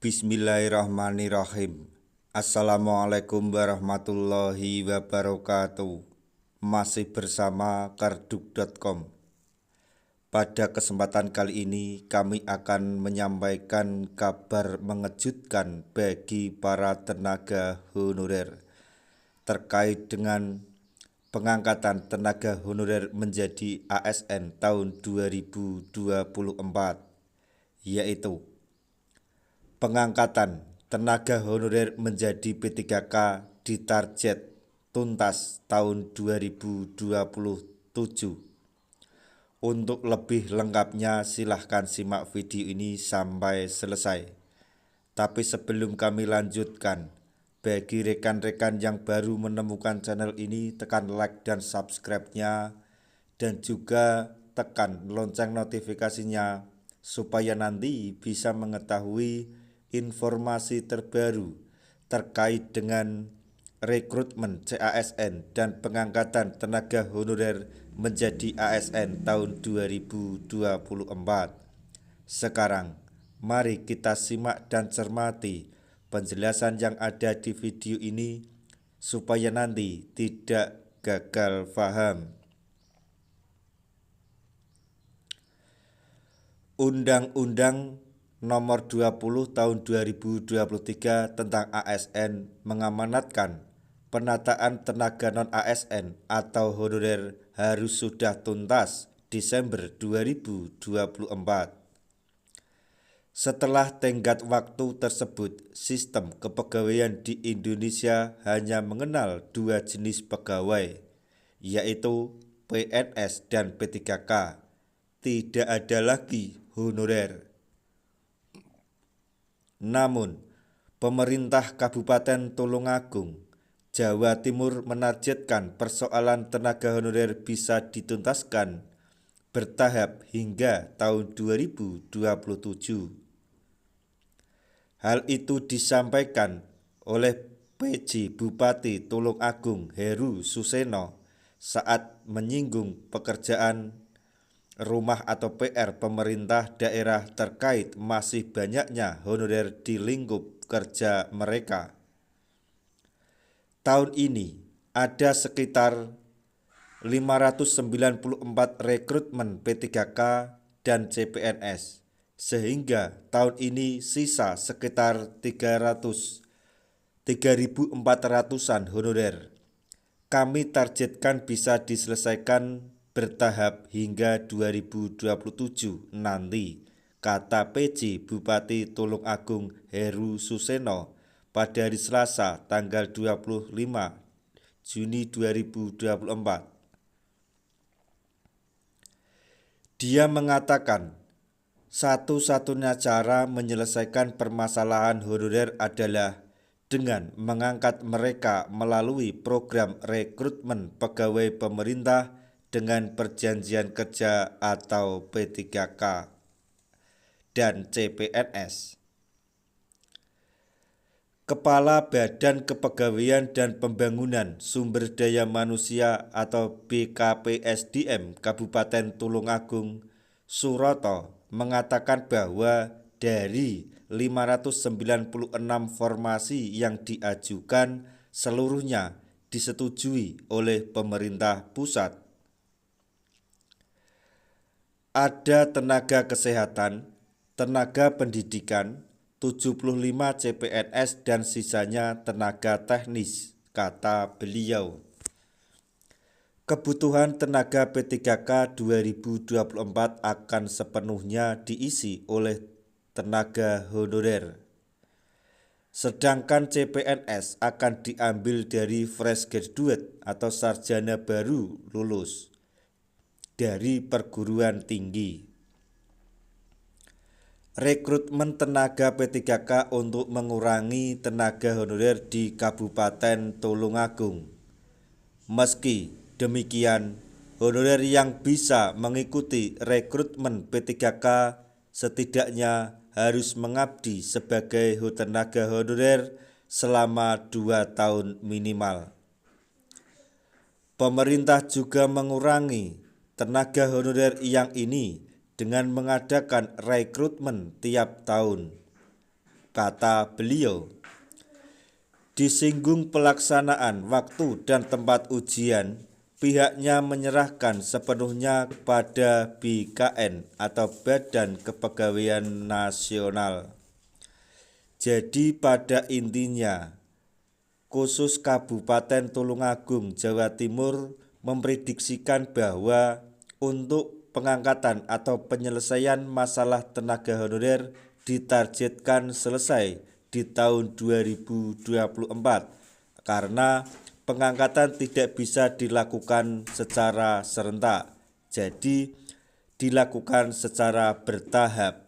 Bismillahirrahmanirrahim. Assalamualaikum warahmatullahi wabarakatuh. Masih bersama karduk.com. Pada kesempatan kali ini kami akan menyampaikan kabar mengejutkan bagi para tenaga honorer terkait dengan pengangkatan tenaga honorer menjadi ASN tahun 2024, yaitu pengangkatan tenaga honorer menjadi P3K ditarget tuntas tahun 2027. Untuk lebih lengkapnya silahkan simak video ini sampai selesai. Tapi sebelum kami lanjutkan, bagi rekan-rekan yang baru menemukan channel ini, tekan like dan subscribe-nya, dan juga tekan lonceng notifikasinya supaya nanti bisa mengetahui informasi terbaru terkait dengan rekrutmen CASN dan pengangkatan tenaga honorer menjadi ASN tahun 2024. Sekarang, mari kita simak dan cermati penjelasan yang ada di video ini supaya nanti tidak gagal paham. Undang-Undang Nomor 20 Tahun 2023 tentang ASN mengamanatkan penataan tenaga non-ASN atau honorer harus sudah tuntas Desember 2024. Setelah tenggat waktu tersebut, sistem kepegawaian di Indonesia hanya mengenal dua jenis pegawai, yaitu PNS dan P3K. Tidak ada lagi honorer. Namun, pemerintah Kabupaten Tulungagung, Jawa Timur menargetkan persoalan tenaga honorer bisa dituntaskan bertahap hingga tahun 2027. Hal itu disampaikan oleh PJ Bupati Tulungagung Heru Suseno saat menyinggung pekerjaan rumah atau PR pemerintah daerah terkait masih banyaknya honorer di lingkup kerja mereka. Tahun ini ada sekitar 594 rekrutmen P3K dan CPNS, sehingga tahun ini sisa sekitar 3.400-an honorer. Kami targetkan bisa diselesaikan bertahap hingga 2027 nanti, kata PJ Bupati Tulungagung Heru Suseno pada hari Selasa tanggal 25 Juni 2024. Dia mengatakan, satu-satunya cara menyelesaikan permasalahan honorer adalah dengan mengangkat mereka melalui program rekrutmen pegawai pemerintah dengan perjanjian kerja atau P3K dan CPNS. Kepala Badan Kepegawaian dan Pembangunan Sumber Daya Manusia atau BKPSDM Kabupaten Tulungagung, Suroto, mengatakan bahwa dari 596 formasi yang diajukan seluruhnya disetujui oleh pemerintah pusat. Ada tenaga kesehatan, tenaga pendidikan, 75 CPNS dan sisanya tenaga teknis, kata beliau. Kebutuhan tenaga P3K 2024 akan sepenuhnya diisi oleh tenaga honorer. Sedangkan CPNS akan diambil dari fresh graduate atau sarjana baru lulus dari perguruan tinggi. Rekrutmen tenaga P3K untuk mengurangi tenaga honorer di Kabupaten Tulungagung. Meski demikian, honorer yang bisa mengikuti rekrutmen P3K setidaknya harus mengabdi sebagai tenaga honorer selama 2 tahun minimal. Pemerintah juga mengurangi tenaga honorer yang ini dengan mengadakan rekrutmen tiap tahun. kata beliau. Disinggung pelaksanaan waktu dan tempat ujian, pihaknya menyerahkan sepenuhnya kepada BKN atau Badan Kepegawaian Nasional. Jadi pada intinya, khusus Kabupaten Tulungagung, Jawa Timur memprediksikan bahwa untuk pengangkatan atau penyelesaian masalah tenaga honorer ditargetkan selesai di tahun 2024 karena pengangkatan tidak bisa dilakukan secara serentak, jadi dilakukan secara bertahap.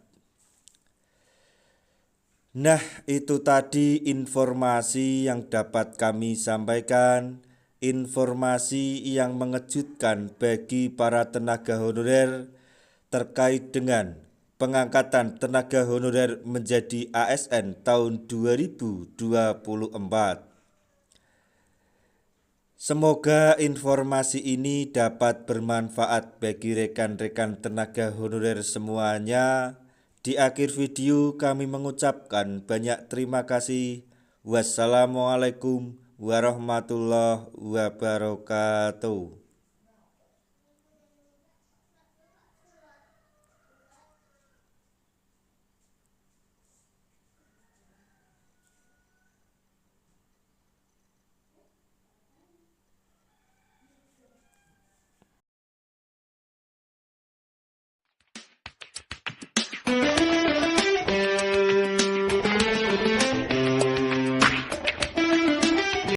Nah, itu tadi informasi yang dapat kami sampaikan, informasi yang mengejutkan bagi para tenaga honorer terkait dengan pengangkatan tenaga honorer menjadi ASN tahun 2024. Semoga informasi ini dapat bermanfaat bagi rekan-rekan tenaga honorer semuanya. Di akhir video kami mengucapkan banyak terima kasih. Wassalamualaikum warahmatullahi wabarakatuh.